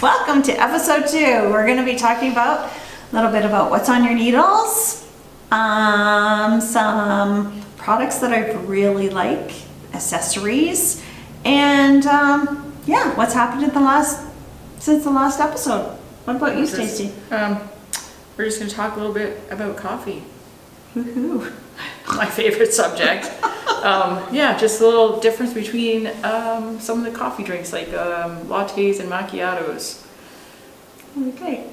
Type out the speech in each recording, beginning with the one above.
Welcome to episode 2. We're going to be talking about a little bit about what's on your needles, some products that I really like, accessories, and yeah, what's happened since the last episode. What about you, Stacey? We're just going to talk a little bit about coffee. Woohoo! My favorite subject. Yeah, just a little difference between some of the coffee drinks like lattes and macchiatos. Okay.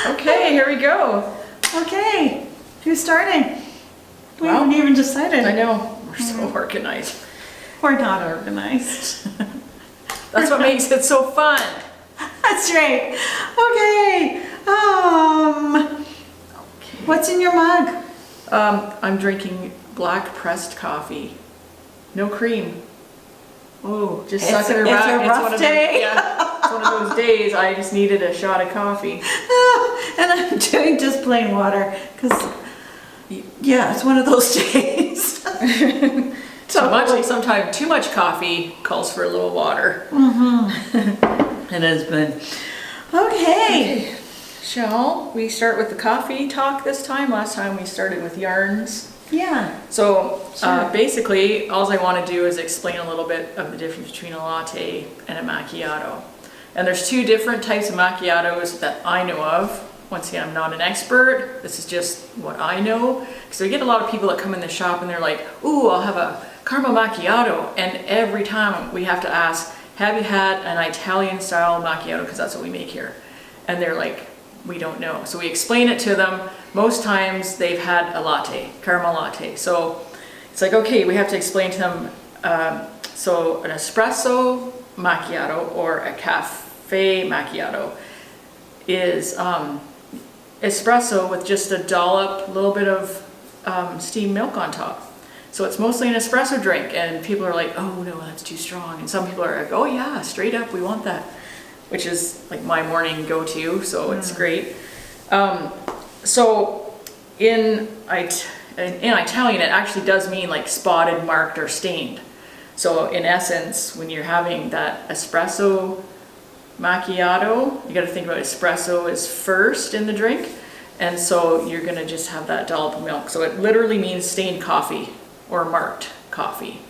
Okay, here we go. Okay, who's starting? We Well, haven't even decided. I know, we're so organized. We're not organized. That's what makes it so fun. That's right. Okay. What's in your mug? I'm drinking black pressed coffee. No cream. Oh, Just sucking her back. It's a rough day. Yeah, it's one of those days I just needed a shot of coffee. And I'm doing just plain water because, yeah, it's one of those days. Sometimes too much coffee calls for a little water. Mm-hmm. It has been. Okay. Shall we start with the coffee talk this time? Last time we started with yarns. Yeah. So Sure. basically, all I want to do is explain a little bit of the difference between a latte and a macchiato. And there's two different types of macchiatos that I know of. Once again, I'm not an expert. This is just what I know. So we get a lot of people that come in the shop and they're like, ooh, I'll have a caramel macchiato. And every time we have to ask, have you had an Italian style macchiato? Because that's what we make here. And they're like, we don't know. So we explain it to them. Most times they've had a latte, caramel latte. So it's like, okay, we have to explain to them. So an espresso macchiato or a cafe macchiato is espresso with just a dollop, a little bit of steamed milk on top. So it's mostly an espresso drink, and people are like, oh no, that's too strong. And some people are like, oh yeah, straight up, we want that, which is like my morning go-to, so it's great. So in Italian, it actually does mean like spotted, marked, or stained. So in essence, when you're having that espresso macchiato, you got to think about espresso is first in the drink, and so you're gonna just have that dollop of milk. So it literally means stained coffee or marked coffee.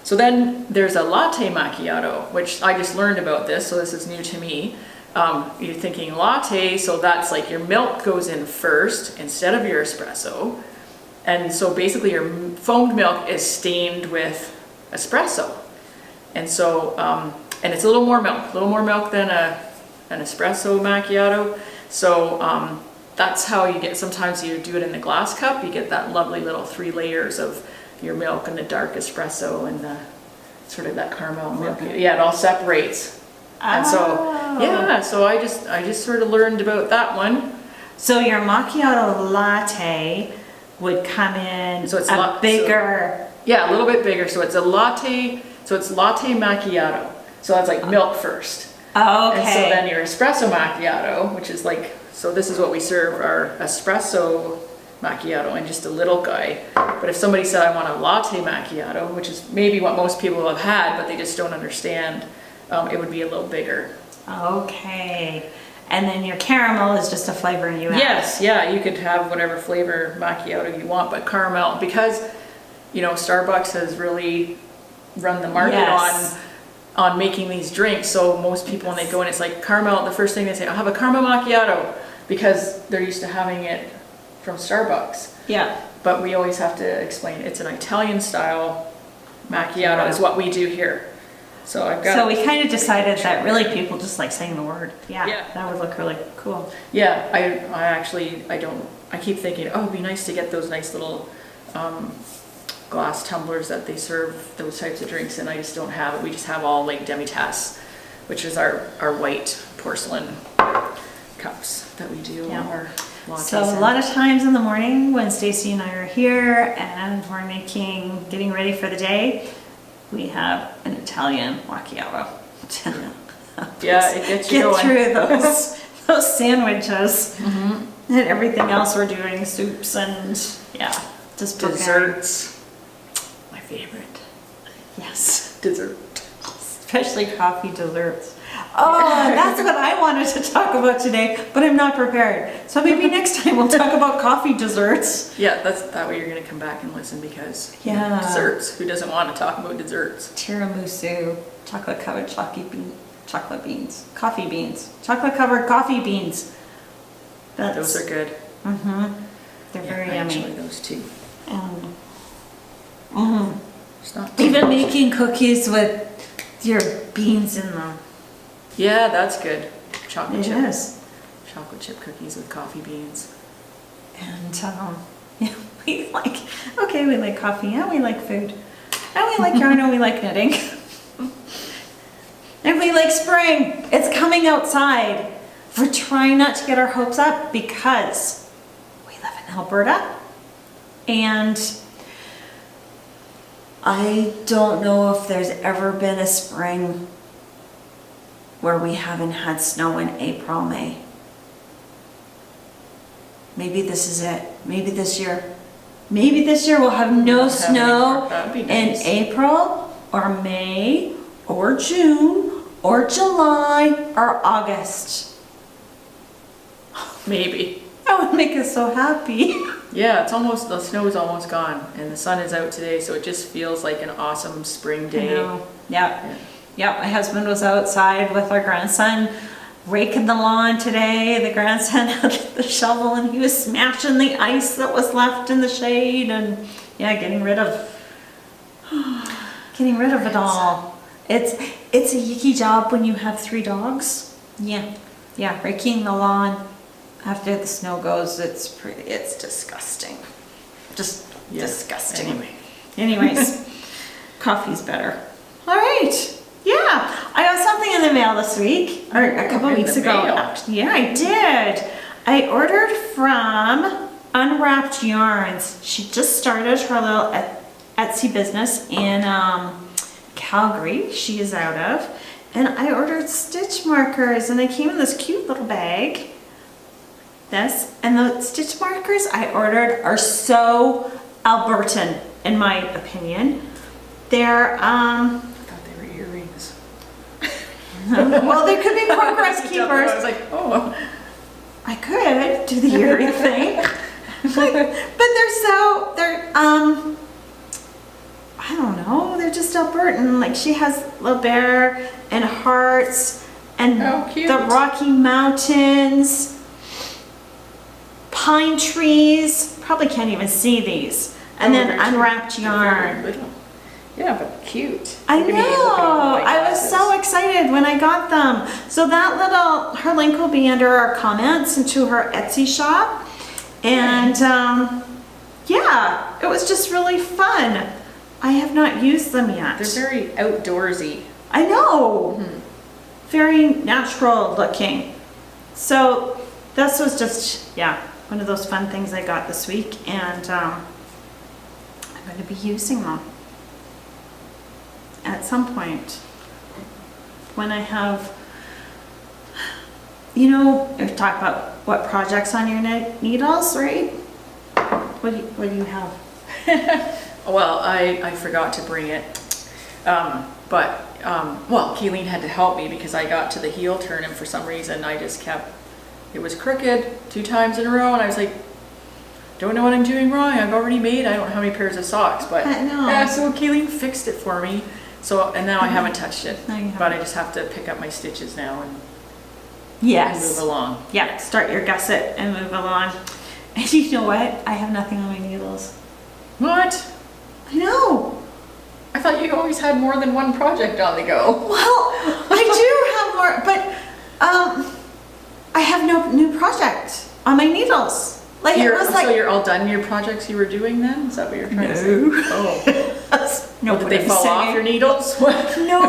So then there's a latte macchiato, which I just learned about this, so this is new to me. You're thinking latte, so that's like your milk goes in first instead of your espresso. And so basically your foamed milk is stained with espresso. And so, and it's a little more milk than an espresso macchiato. So that's how you get, sometimes you do it in the glass cup, you get that lovely little 3 layers of your milk and the dark espresso and the sort of that caramel milk. Yeah, it all separates. And so, yeah, so I just sort of learned about that one. So your macchiato latte would come in So it's bigger. Yeah, a little bit bigger. So it's a latte, so it's latte macchiato. So that's like milk first. Oh, okay. And so then your espresso macchiato, which is like, so this is what we serve, our espresso macchiato, and just a little guy. But if somebody said I want a latte macchiato, which is maybe what most people have had, but they just don't understand, it would be a little bigger. Okay. And then your caramel is just a flavor you add. Yes, yeah, you could have whatever flavor macchiato you want, but caramel, because, you know, Starbucks has really run the market Yes. on making these drinks. So most people, when they go in, it's like caramel, the first thing they say, I'll have a caramel macchiato, because they're used to having it from Starbucks. Yeah. But we always have to explain it's an Italian style macchiato is what we do here. So I've got. So we kind of decided that really people just like saying the word. Yeah. Yeah. That would look really cool. Yeah, I keep thinking, oh, it'd be nice to get those nice little glass tumblers that they serve those types of drinks in. I just don't have it. We just have all like demi-tasse, which is our white porcelain cups that we do Yeah. our lattes So a in. lot of times in the morning when Stacey and I are here and we're getting ready for the day, we have an Italian macchiato. Yeah, it gets you Get going. through those sandwiches and everything else we're doing, soups and yeah, just preparing. Desserts. favorite Yes. dessert. Especially coffee desserts. Oh, that's what I wanted to talk about today, but I'm not prepared. So maybe next time we'll talk about coffee desserts. Yeah, that's that way you're gonna come back and listen because you know, Yeah. desserts. Who doesn't want to talk about desserts? Tiramisu, chocolate covered chocolate beans, coffee beans, chocolate covered coffee beans. Those are good. Mm-hmm. They're Yeah, very I yummy. enjoy those too. It's not too Even much. making cookies with your beans in them. Yeah, that's good. Chocolate chip. Yes. Chocolate chip cookies with coffee beans. And yeah, we like coffee and we like food. And we like yarn and we like knitting. And we like spring. It's coming outside. We're trying not to get our hopes up because we live in Alberta. And I don't know if there's ever been a spring where we haven't had snow in April, May. Maybe this is it. Maybe this year we'll have no Won't have snow any more. That'd be in nice. April or May or June or July or August. Maybe. That would make us so happy. Yeah, it's almost, the snow is almost gone and the sun is out today, so it just feels like an awesome spring day. Yeah. Yeah. Yep, my husband was outside with our grandson raking the lawn today. The grandson had the shovel and he was smashing the ice that was left in the shade and yeah, getting rid of it all. It's a yucky job when you have 3 dogs. Yeah, raking the lawn after the snow goes, it's disgusting. Just Yeah. disgusting. Anyway. Anyways, coffee's better. All right. Yeah, I got something in the mail this week, or a couple In weeks the ago. mail? Actually. Yeah, I did. I ordered from Unwrapped Yarns. She just started her little Etsy business in Calgary. She is out of, and I ordered stitch markers, and they came in this cute little bag. This and the stitch markers I ordered are so Albertan, in my opinion. They're I thought they were earrings. well, they could be progress I keepers. was like, oh. I could do the earring thing, but they're I don't know, they're just Albertan. Like she has little bear and hearts and How cute. the Rocky Mountains, pine trees. Probably can't even see these. And then they're unwrapped cute. They're very yarn. little. Yeah, but cute. I Look at me looking know. over my I was glasses. so excited when I got them. So her link will be under our comments into her Etsy shop. And yeah, it was just really fun. I have not used them yet. They're very outdoorsy. I know. Very natural looking. So this was just, yeah, one of those fun things I got this week. And I'm going to be using them at some point when I have, we talk about what projects on your needles, right? What do you have? Well, I forgot to bring it. Well, Kayleen had to help me because I got to the heel turn and for some reason I just it was crooked 2 times in a row and I was like, don't know what I'm doing wrong. I've already made, I don't know how many pairs of socks, but I know. yeah, so Kayleen fixed it for me. So, and now I haven't touched it, No, you but I haven't. just have to pick up my stitches now and Yes. move along. Yeah, start your gusset and move along. And you know what? I have nothing on my needles. What? I know. I thought you always had more than one project on the go. Well, I do have more, but I have no new project on my needles. Like it was like So you're all done your projects you were doing then? Is that what you're trying to say? No. Oh. that's no. Did they fall off your needles? What? No.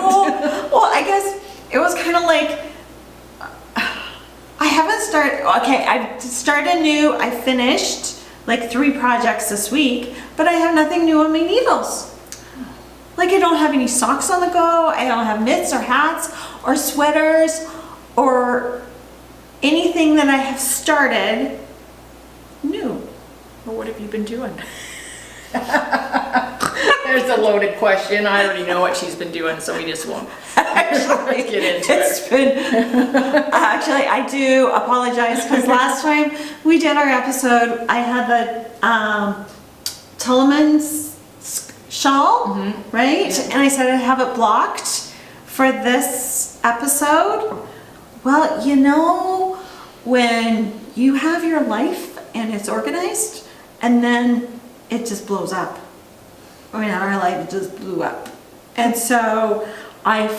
Well, I guess it was kind of like I haven't started. Okay, I started new. I finished like 3 projects this week, but I have nothing new on my needles. Like I don't have any socks on the go. I don't have mitts or hats or sweaters or anything that I have started new. Well, what have you been doing? There's a loaded question. I already know what she's been doing, so we just won't Actually, get into it's it. been, actually, I do apologize because last time we did our episode, I had the Tulliman's shawl, right? Yeah. And I said I'd have it blocked for this episode. Well, you know, when you have your life and it's organized and then it just blows up. I mean, our life just blew up. And so I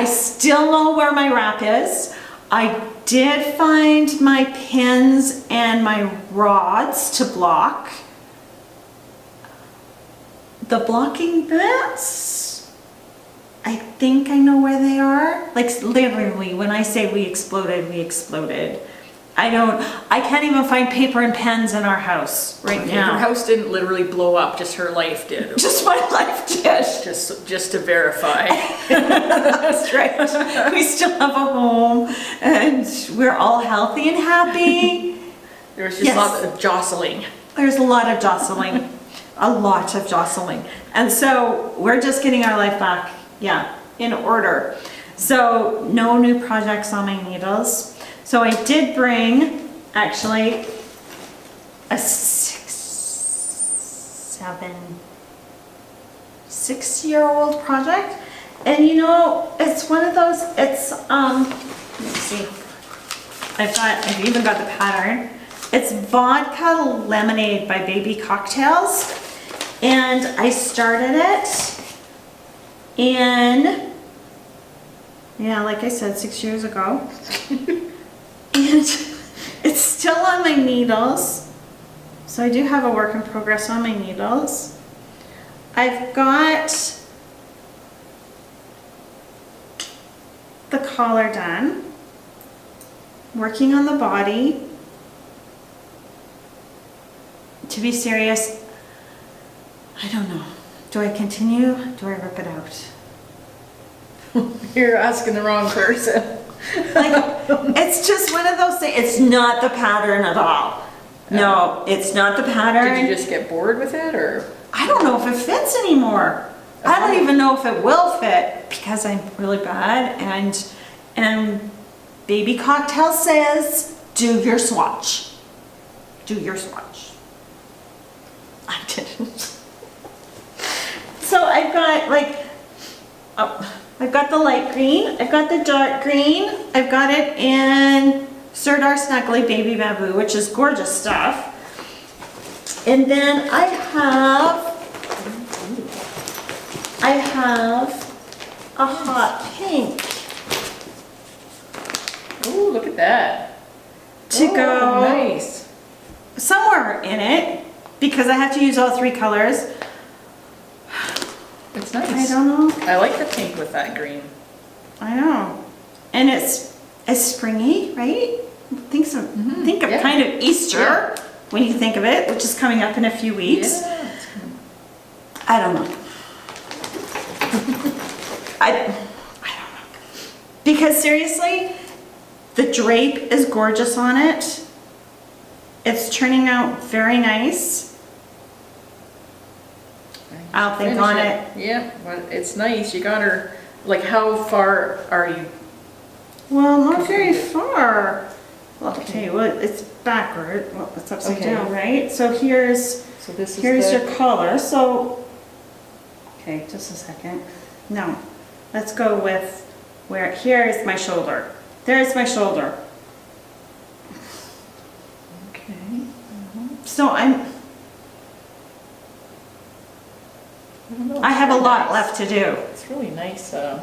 still know where my wrap is. I did find my pins and my rods to block. The blocking bits, I think I know where they are. Like literally, when I say we exploded, we exploded. I can't even find paper and pens in our house right Her now. house didn't literally blow up, just her life did. Just my life did. Just to verify. That's right. We still have a home and we're all healthy and happy. There was just Yes. lots of jostling. There's a lot of jostling. A lot of jostling. And so we're just getting our life back, in order. So no new projects on my needles. So I did bring actually a 6-year-old project. And you know, it's one of those, it's, let's see. I've even got the pattern. It's vodka lemonade by Baby Cocktails. And I started it in, like I said, 6 years ago. And it's still on my needles. So I do have a work in progress on my needles. I've got the collar done. Working on the body. To be serious, I don't know. Do I continue? Do I rip it out? You're asking the wrong person. Like, it's just one of those things. It's not the pattern at all. No, it's not the pattern. Did you just get bored with it, or? I don't know if it fits anymore. I don't even know if it will fit because I'm really bad. And Baby Cocktail says, do your swatch. Do your swatch. I didn't. So I've got I've got the light green, I've got the dark green, I've got it in Sirdar Snuggly Baby Bamboo, which is gorgeous stuff. And then I have a hot pink Ooh, look at that. to Oh, go nice. somewhere in it because I have to use all 3 colors. It's nice. I don't know. I like the pink with that green. I know. And it's springy, right? Think of yeah. kind of Easter Yeah. when you think of it, which is coming up in a few weeks. Yeah. I don't know. I don't know. Because seriously, the drape is gorgeous on it. It's turning out very nice. I'll think Finish on it. Yeah, well, it's nice. You got her, like, how far are you? Well, not very far. Well, I'll tell you what, it's backward. Well, it's upside Okay. down, right? So here's So this is your collar. So, okay, just a second. No, let's go with here's my shoulder. There's my shoulder. Okay. So I have a lot left to do. It's really nice. It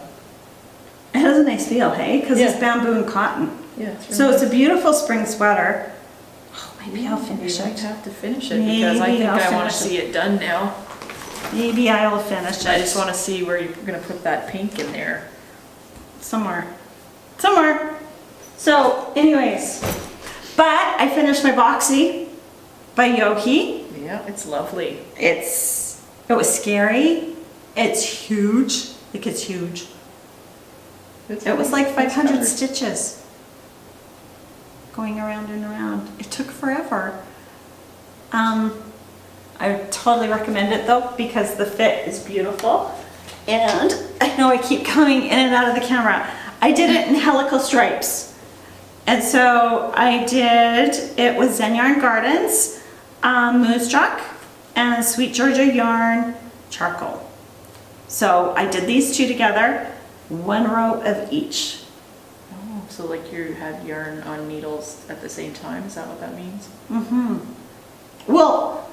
has a nice feel, hey? Because it's Yeah. bamboo and cotton. Yeah, it's really So it's a nice. beautiful spring sweater. Oh, maybe I'll finish You might it. have to finish it because I Maybe think I'll I want to finish see it done now. Maybe I'll finish I it. just want to see where you're going to put that pink in there. Somewhere. So anyways, but I finished my Boxy by Joji. Yeah, it's lovely. It was scary. It's huge. Like it's huge. It was like 500 covered. stitches going around and around. It took forever. I totally recommend it though, because the fit is beautiful. And I know I keep coming in and out of the camera. I did it in helical stripes. And so I did it with Zen Yarn Gardens, Moonstruck, and Sweet Georgia Yarn Charcoal. So I did these two together, one row of each. Oh, so like you have yarn on needles at the same time, is that what that means? Mm-hmm. Well,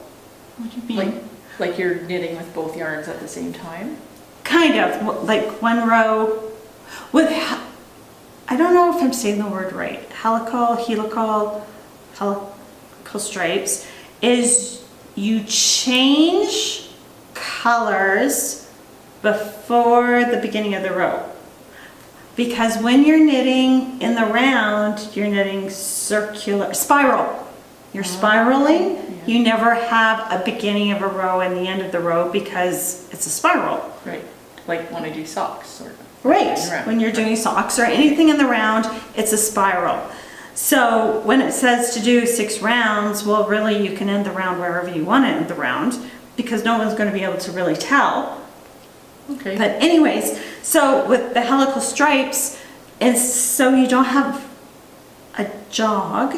what do you mean? Like you're knitting with both yarns at the same time? Kind of, like one row with, I don't know if I'm saying the word right, helical stripes, is you change colors before the beginning of the row. Because when you're knitting in the round, you're knitting spiral. You're spiraling. Yeah. You never have a beginning of a row and the end of the row because it's a spiral. Right, like when I do socks or... Right, when you're doing socks or anything in the round, it's a spiral. So when it says to do 6 rounds, well really you can end the round wherever you want to end the round because no one's going to be able to really tell. Okay. But anyways, so with the helical stripes, it's so you don't have a jog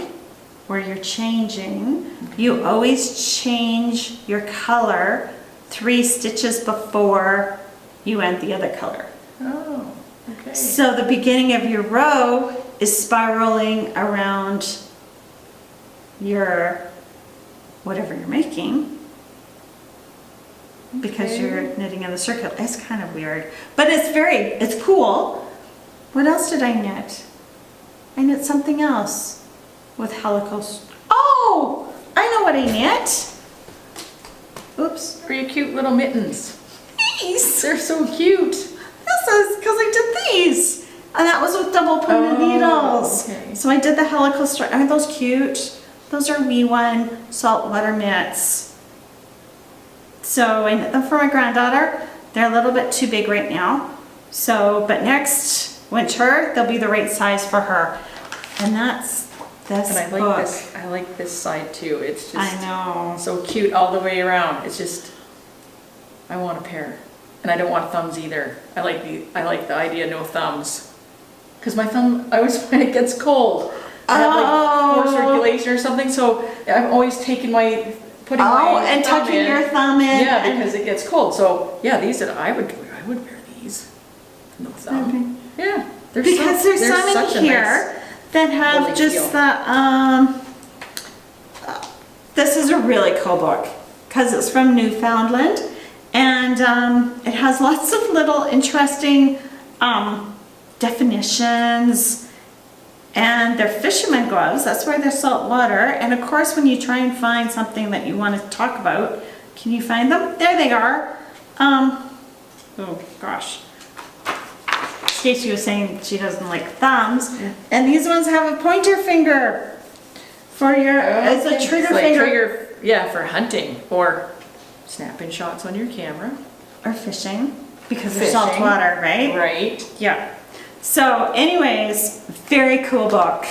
where you're changing. You always change your color 3 stitches before you end the other color. Oh, okay. So the beginning of your row is spiraling around your whatever you're making because Okay. you're knitting in the circle. It's kind of weird, but it's cool. What else did I knit? I knit something else with helicals. Oh, I know what I knit. Oops. Pretty cute little mittens. These. They're so cute. This is because I did these. And that was with double pointed needles. Okay. So I did the helical stripe. Aren't those cute? Those are wee one Saltwater Mitts. So I knit them for my granddaughter. They're a little bit too big right now. So, but next winter, they'll be the right size for her. And that's this And I like book. this. I like this side too. It's just I know. so cute all the way around. It's just, I want a pair, and I don't want thumbs either. I like the idea no thumbs, because my thumb, I always find it gets cold. I have like poor circulation or something, so I'm always taking putting my and thumb tucking in. your thumb in. Yeah, and- because it gets cold. So yeah, these that I would wear these. No thumb. Yeah, Because there's some such a in here nice- that have lovely just feel. this is a really cool book because it's from Newfoundland and it has lots of little interesting definitions, and they're fisherman gloves. That's why they're salt water. And of course, when you try and find something that you want to talk about, can you find them? There they are. Oh gosh. Stacey was saying she doesn't like thumbs, and these ones have a pointer finger for your as a trigger It's like finger for hunting or snapping shots on your camera. or fishing because they're Fishing. salt water, right? Right. Yeah. So, anyways, very cool book,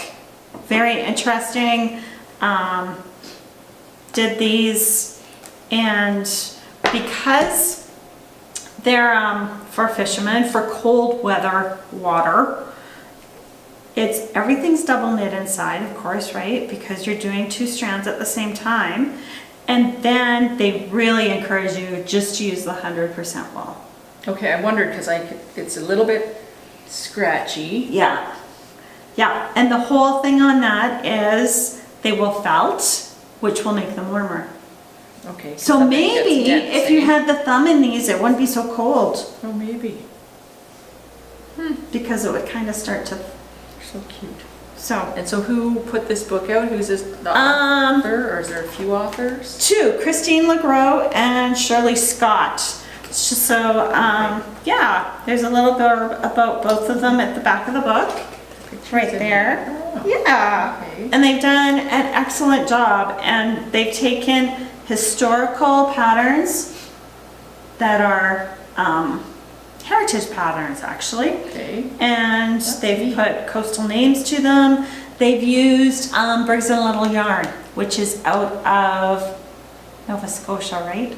very interesting. Did these, and because they're for fishermen, for cold weather water, everything's double knit inside, of course, right? Because you're doing 2 strands at the same time. And then they really encourage you just to use the 100% wool. Okay, I wondered because it's a little bit scratchy. Yeah. Yeah, and the whole thing on that is they will felt, which will make them warmer. Okay. So something gets maybe dense, if you eh? had the thumb in these, it wouldn't be so cold Oh, maybe. because it would kind of start to, So cute. so. And so who put this book out? Who's this, the author, or is there a few authors? 2, Christine LeGros and Shirley Scott. So, yeah, there's a little blurb about both of them at the back of the book, right there. Oh, Yeah, okay. and they've done an excellent job, and they've taken historical patterns that are heritage patterns, actually. Okay. And That's they've neat. put coastal names to them. They've used Briggs and Little yarn, which is out of Nova Scotia, right?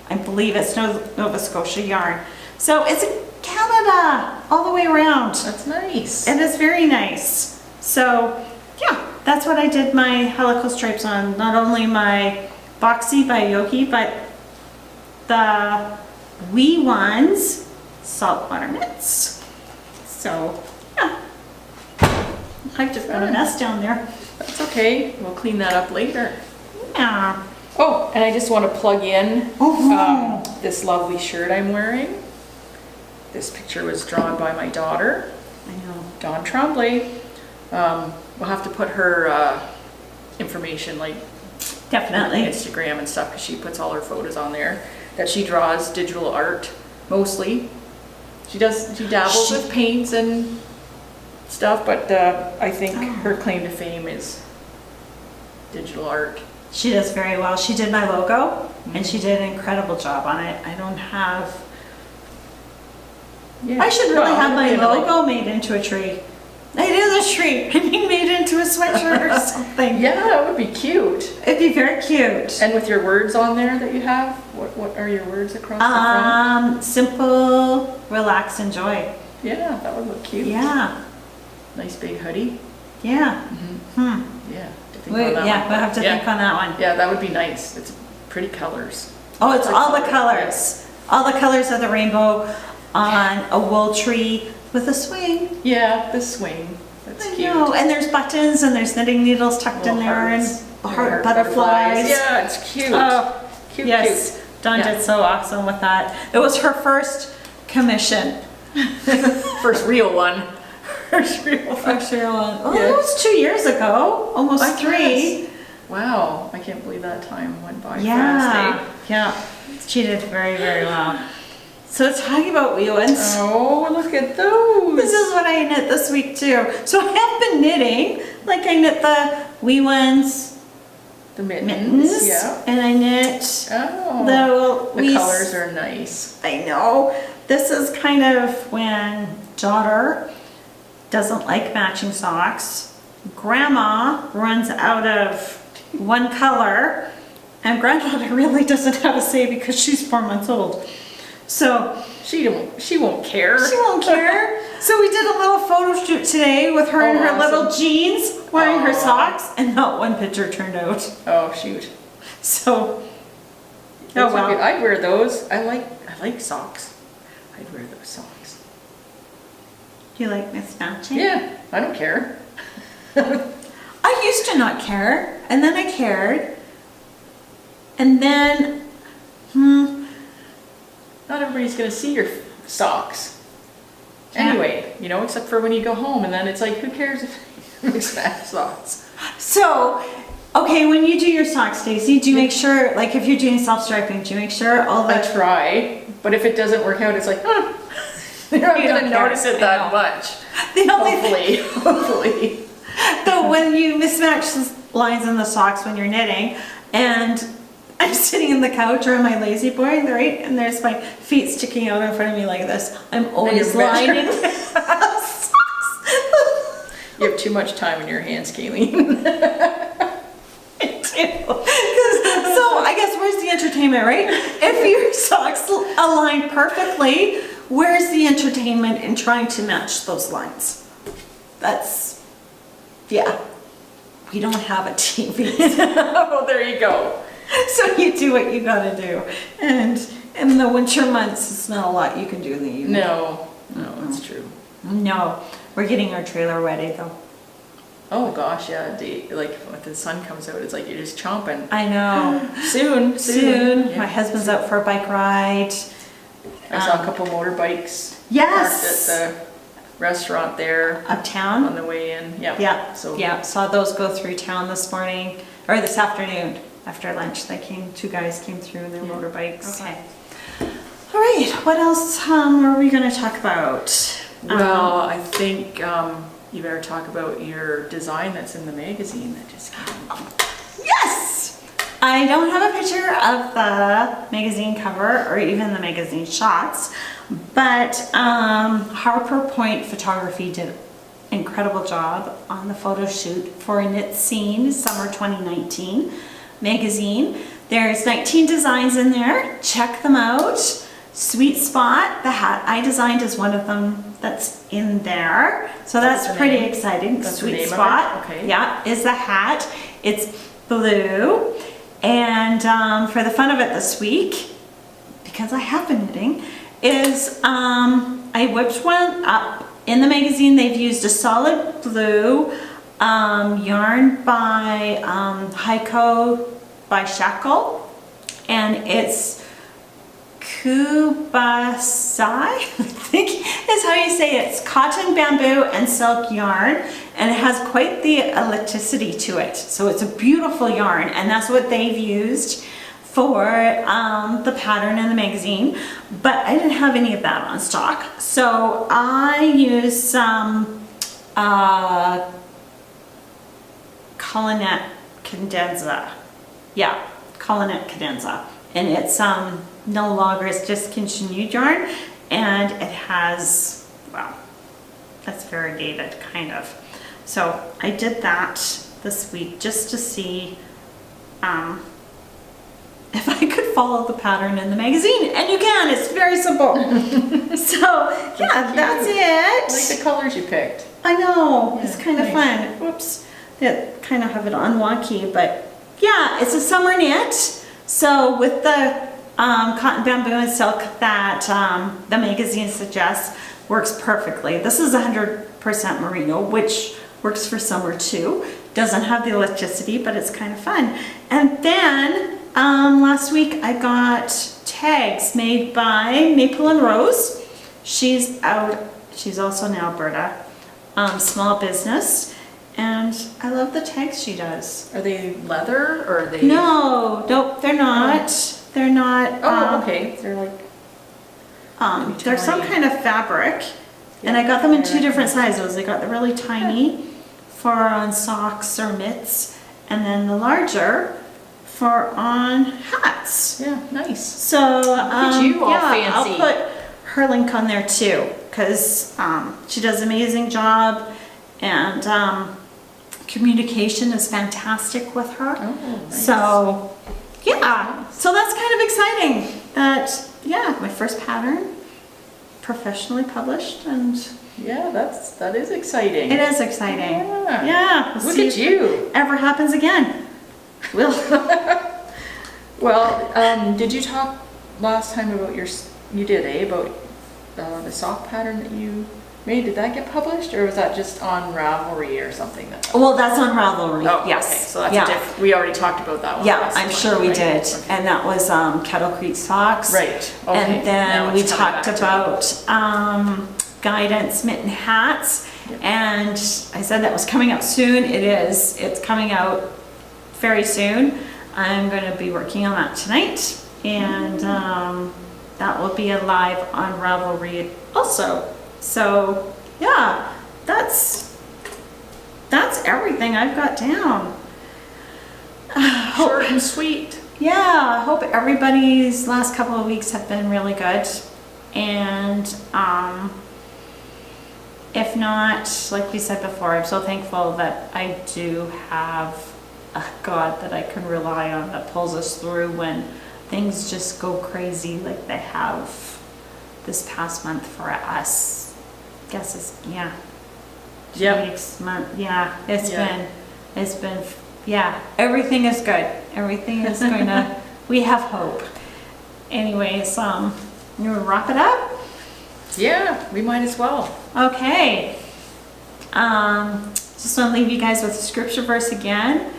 I believe it's Nova Scotia yarn. So it's Canada all the way around. That's nice. It is very nice. So yeah, that's what I did my helical stripes on. Not only my Boxy by Joji, but the wee ones, Saltwater Mitts. So yeah, I just got a mess down there. That's okay. We'll clean that up later. Yeah. Oh, and I just want to plug in Mhm. this lovely shirt I'm wearing. This picture was drawn by my daughter, I know. Dawn Tremblay. We'll have to put her information like Definitely. Instagram and stuff because she puts all her photos on there. That she draws digital art mostly. She dabbles with paints and stuff, but I think her claim to fame is digital art. She does very well. She did my logo and she did an incredible job on it. I don't have, Yeah. I should really Well, have my you know, like- logo made into a tree. It is a tree. I mean, made into a sweatshirt or something. Yeah, that would be cute. It'd be very cute. And with your words on there that you have, what are your words across the front? Simple, relax, enjoy. Yeah, that would look cute. Yeah, Nice big hoodie. yeah. Hmm. Yeah. to think on that Yeah, one. we'll have to Yeah. think on that one. Yeah, that would be nice. It's pretty colors. Oh, it's Like all the color, colors. All the colors of the rainbow on a wool tree with a swing. Yeah, the swing. That's I cute. know, and there's buttons and there's knitting needles tucked in Little there hearts. and heart butterflies. Yeah, it's cute. Oh, Cute, yes, Dawn Yeah. did so awesome with that. It was her first commission. cute. First real one. First real one. First real one. Oh, Yeah. it was 2 years ago, almost I 3. guess. Wow, I can't believe that time went by Yeah, fast, eh? yeah. She did very, very well. So talking about wee ones. Oh, look at those. This is what I knit this week too. So I have been knitting, like I knit the wee ones the mittens. mittens, Yeah. and I knit Oh. the The wee colors are nice. I know. This is kind of when daughter doesn't like matching socks. Grandma runs out of one color, and granddaughter really doesn't have a say because she's 4 months old. So She won't care. she won't care. So we did a little photo shoot today with her in her awesome. little jeans, wearing her Aw. socks, and not one picture turned out. Oh shoot. So, Those oh are good. well. I'd wear those. I like socks. I'd wear those socks. Do you like mismatching? Yeah, I don't care. I used to not care, and then I cared, and then, Not everybody's gonna see your socks. Yeah. Anyway, except for when you go home, and then it's like, who cares if you mismatch socks? So, okay, when you do your socks, Stacey, do you make sure, like if you're doing self-striping, do you make sure all I the, try, but if it doesn't work out, it's like, you're not You gonna don't care. notice it I that know. much. the only thing, Hopefully. but when you mismatch the lines in the socks when you're knitting, and I'm sitting in the couch or on my lazy boy, right, and there's my feet sticking out in front of me like this, I'm always you're lining measuring. socks. You have too much time in your hands, Kayleen. So I guess where's the entertainment, right? If your socks align perfectly, where's the entertainment in trying to match those lines? That's, yeah, we don't have a TV. Well, there you go. So you do what you gotta do. And in the winter months, it's not a lot you can do in the evening. No, it's true. No, we're getting our trailer ready though. Oh gosh, yeah. Like when the sun comes out, it's like you're just chomping. I know. Soon. Soon. Yeah. My husband's out for a bike ride. I saw a couple motorbikes Yes. parked at the restaurant there Uptown. on the way in. Yeah. Yeah, So yeah, saw those go through town this morning, or this afternoon, after lunch. Two guys came through in their motorbikes. Okay. All right, what else are we gonna talk about? Well, I think you better talk about your design that's in the magazine that just came out. Yes! I don't have a picture of the magazine cover or even the magazine shots, but Harper Point Photography did an incredible job on the photo shoot for Knitscene Summer 2019 magazine. There's 19 designs in there. Check them out. Sweet Spot, the hat I designed is one of them that's in there. So that's the pretty name? exciting. That's the Sweet name of it? Spot, Okay. yeah, is the hat. It's blue. And for the fun of it this week, because I have been knitting, is I whipped one up. In the magazine, they've used a solid blue yarn by Heiko by Shackle, and it's Kubasai, I think is how you say it. It's cotton, bamboo, and silk yarn, and it has quite the elasticity to it. So it's a beautiful yarn, and that's what they've used for the pattern in the magazine. But I didn't have any of that on stock, so I used some Collinet Cadenza. Yeah, Collinet Cadenza, and it's no longer, it's discontinued yarn, and it has, well, that's variegated kind of. So I did that this week just to see if I could follow the pattern in the magazine, and you can. It's very simple. So yeah, that's it. I like the colors you picked. I know, Yeah, it's kind of nice. fun. Whoops, it kind of have it on wonky, but yeah, it's a summer knit. So with the cotton, bamboo, and silk that the magazine suggests, works perfectly. This is 100% merino, which works for summer too. Doesn't have the elasticity, but it's kind of fun. And then last week I got tags made by Maple and Rose. She's also in Alberta, small business, and I love the tags she does. Are they leather or are they? No, nope, they're not. They're not. Oh, okay. They're like. They're some kind of fabric, and I got them in 2 different sizes. I got the really tiny for on socks or mitts, and then the larger for on hats. Yeah, nice. So at you, all yeah, fancy. I'll put her link on there too, because she does an amazing job, and communication is fantastic with her. Oh, nice. So yeah, so that's kind of exciting. That yeah, my first pattern professionally published, and Yeah, that is exciting. it is exciting. Yeah. Yeah, we'll Look see at if you. it ever happens again. Will. Well, did you talk last time about you did, about the sock pattern that you made? Did that get published, or was that just on Ravelry or something? Well, that's on Ravelry. Oh, Yes. okay. So that's yeah. different. We already talked about that one. Yeah, last I'm time, sure we right? did. Okay. And that was Kettle Creek socks. Right. Okay. And Now then we it's coming talked back to about guidance mitten hats. Yep. And I said that was coming out soon. It is. It's coming out very soon. I'm going to be working on that tonight. And that will be live on Ravelry also. So yeah, that's everything I've got down. Short and sweet. Yeah, I hope everybody's last couple of weeks have been really good. And if not, like we said before, I'm so thankful that I do have a God that I can rely on that pulls us through when things just go crazy like they have this past month for us. Guess it's, yeah. 2 Yep. weeks, month, yeah, it's Yeah. been, yeah, everything is good. Everything is going to, we have hope. Anyways, you want to wrap it up? Yeah, we might as well. Okay. Just want to leave you guys with a scripture verse again.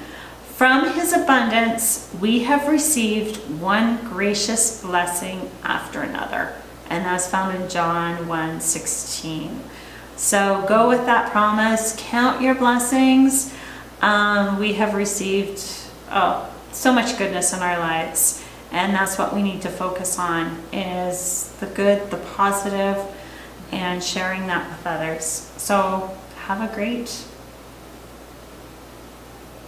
From his abundance, we have received one gracious blessing after another. And that's found in John 1:16. So go with that promise, count your blessings. We have received so much goodness in our lives, and that's what we need to focus on, is the good, the positive, and sharing that with others. So have a great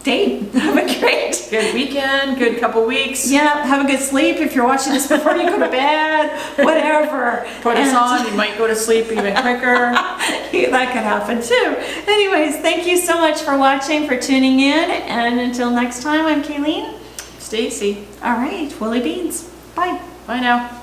day. Have a great Good weekend, good couple weeks. yeah, have a good sleep if you're watching this before you go to bed, whatever. Put us And- on, you might go to sleep even quicker. That could happen too. Anyways, thank you so much for watching, for tuning in, and until next time, I'm Kayleen. Stacy. All right, Woolybeans. Bye. Bye now.